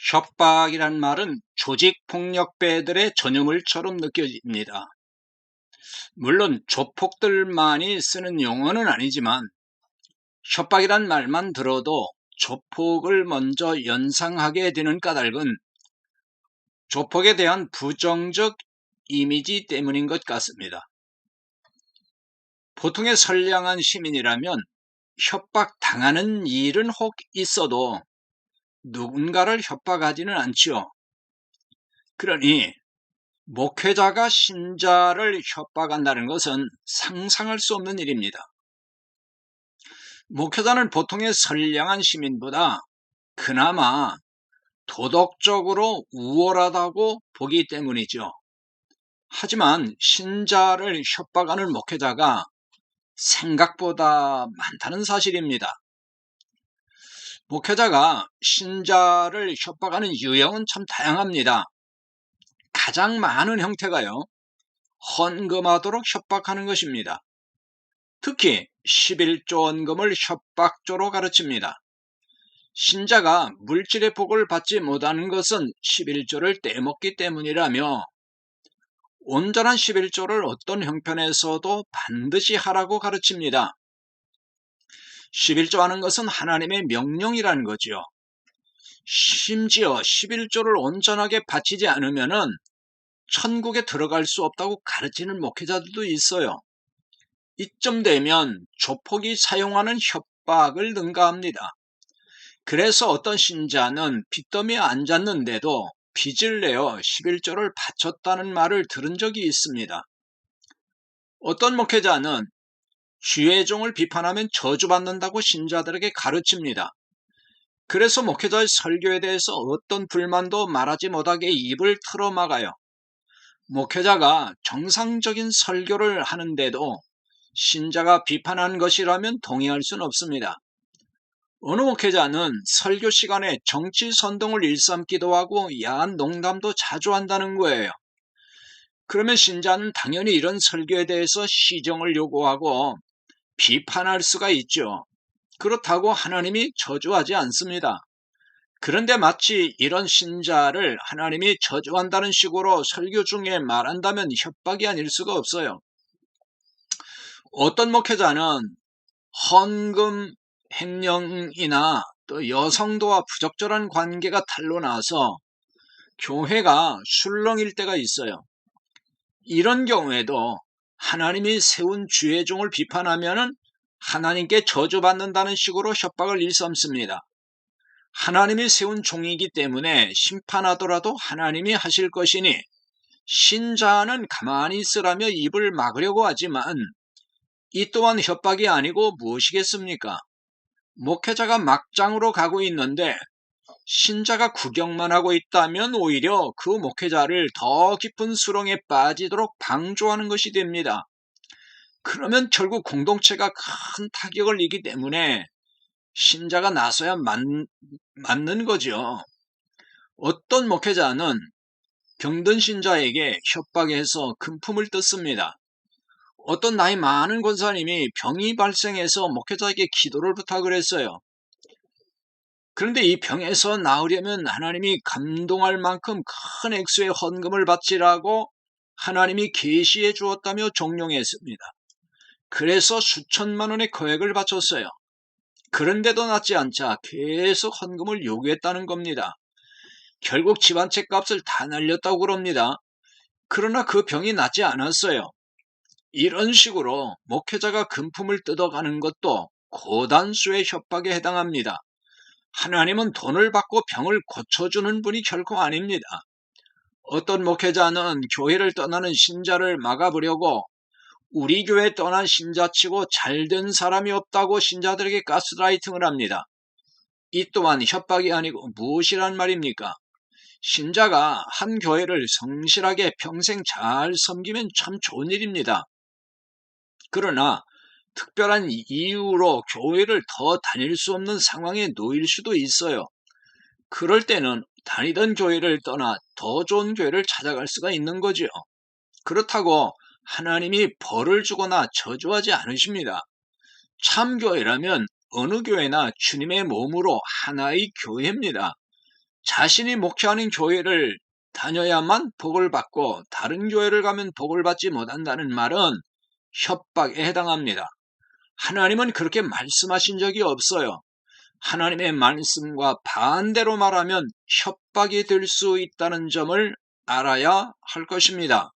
협박이란 말은 조직폭력배들의 전유물처럼 느껴집니다. 물론 조폭들만이 쓰는 용어는 아니지만 협박이란 말만 들어도 조폭을 먼저 연상하게 되는 까닭은 조폭에 대한 부정적 이미지 때문인 것 같습니다. 보통의 선량한 시민이라면 협박당하는 일은 혹 있어도 누군가를 협박하지는 않지요. 그러니 목회자가 신자를 협박한다는 것은 상상할 수 없는 일입니다. 목회자는 보통의 선량한 시민보다 그나마 도덕적으로 우월하다고 보기 때문이죠. 하지만 신자를 협박하는 목회자가 생각보다 많다는 사실입니다. 목회자가 신자를 협박하는 유형은 참 다양합니다. 가장 많은 형태가요, 헌금하도록 협박하는 것입니다. 특히 11조 헌금을 협박조로 가르칩니다. 신자가 물질의 복을 받지 못하는 것은 11조를 떼먹기 때문이라며 온전한 11조를 어떤 형편에서도 반드시 하라고 가르칩니다. 11조 하는 것은 하나님의 명령이라는 거죠. 심지어 11조를 온전하게 바치지 않으면 천국에 들어갈 수 없다고 가르치는 목회자들도 있어요. 이쯤 되면 조폭이 사용하는 협박을 능가합니다. 그래서 어떤 신자는 빚더미에 앉았는데도 빚을 내어 11조를 바쳤다는 말을 들은 적이 있습니다. 어떤 목회자는 주의 종을 비판하면 저주받는다고 신자들에게 가르칩니다. 그래서 목회자의 설교에 대해서 어떤 불만도 말하지 못하게 입을 틀어막아요. 목회자가 정상적인 설교를 하는데도 신자가 비판한 것이라면 동의할 수는 없습니다. 어느 목회자는 설교 시간에 정치 선동을 일삼기도 하고 야한 농담도 자주 한다는 거예요. 그러면 신자는 당연히 이런 설교에 대해서 시정을 요구하고 비판할 수가 있죠. 그렇다고 하나님이 저주하지 않습니다. 그런데 마치 이런 신자를 하나님이 저주한다는 식으로 설교 중에 말한다면 협박이 아닐 수가 없어요. 어떤 목회자는 헌금 횡령이나 또 여성도와 부적절한 관계가 탄로나서 교회가 술렁일 때가 있어요. 이런 경우에도 하나님이 세운 주의 종을 비판하면 하나님께 저주받는다는 식으로 협박을 일삼습니다. 하나님이 세운 종이기 때문에 심판하더라도 하나님이 하실 것이니 신자는 가만히 있으라며 입을 막으려고 하지만 이 또한 협박이 아니고 무엇이겠습니까? 목회자가 막장으로 가고 있는데 신자가 구경만 하고 있다면 오히려 그 목회자를 더 깊은 수렁에 빠지도록 방조하는 것이 됩니다. 그러면 결국 공동체가 큰 타격을 입기 때문에 신자가 나서야 맞는 거죠. 어떤 목회자는 병든 신자에게 협박해서 금품을 뜯습니다. 어떤 나이 많은 권사님이 병이 발생해서 목회자에게 기도를 부탁을 했어요. 그런데 이 병에서 나으려면 하나님이 감동할 만큼 큰 액수의 헌금을 바치라고 하나님이 계시해 주었다며 종용했습니다. 그래서 수천만 원의 거액을 바쳤어요. 그런데도 낫지 않자 계속 헌금을 요구했다는 겁니다. 결국 집안채 값을 다 날렸다고 그럽니다. 그러나 그 병이 낫지 않았어요. 이런 식으로 목회자가 금품을 뜯어가는 것도 고단수의 협박에 해당합니다. 하나님은 돈을 받고 병을 고쳐주는 분이 결코 아닙니다. 어떤 목회자는 교회를 떠나는 신자를 막아보려고 우리 교회 떠난 신자치고 잘된 사람이 없다고 신자들에게 가스라이팅을 합니다. 이 또한 협박이 아니고 무엇이란 말입니까? 신자가 한 교회를 성실하게 평생 잘 섬기면 참 좋은 일입니다. 그러나 특별한 이유로 교회를 더 다닐 수 없는 상황에 놓일 수도 있어요. 그럴 때는 다니던 교회를 떠나 더 좋은 교회를 찾아갈 수가 있는 거죠. 그렇다고 하나님이 벌을 주거나 저주하지 않으십니다. 참교회라면 어느 교회나 주님의 몸으로 하나의 교회입니다. 자신이 목회하는 교회를 다녀야만 복을 받고 다른 교회를 가면 복을 받지 못한다는 말은 협박에 해당합니다. 하나님은 그렇게 말씀하신 적이 없어요. 하나님의 말씀과 반대로 말하면 협박이 될 수 있다는 점을 알아야 할 것입니다.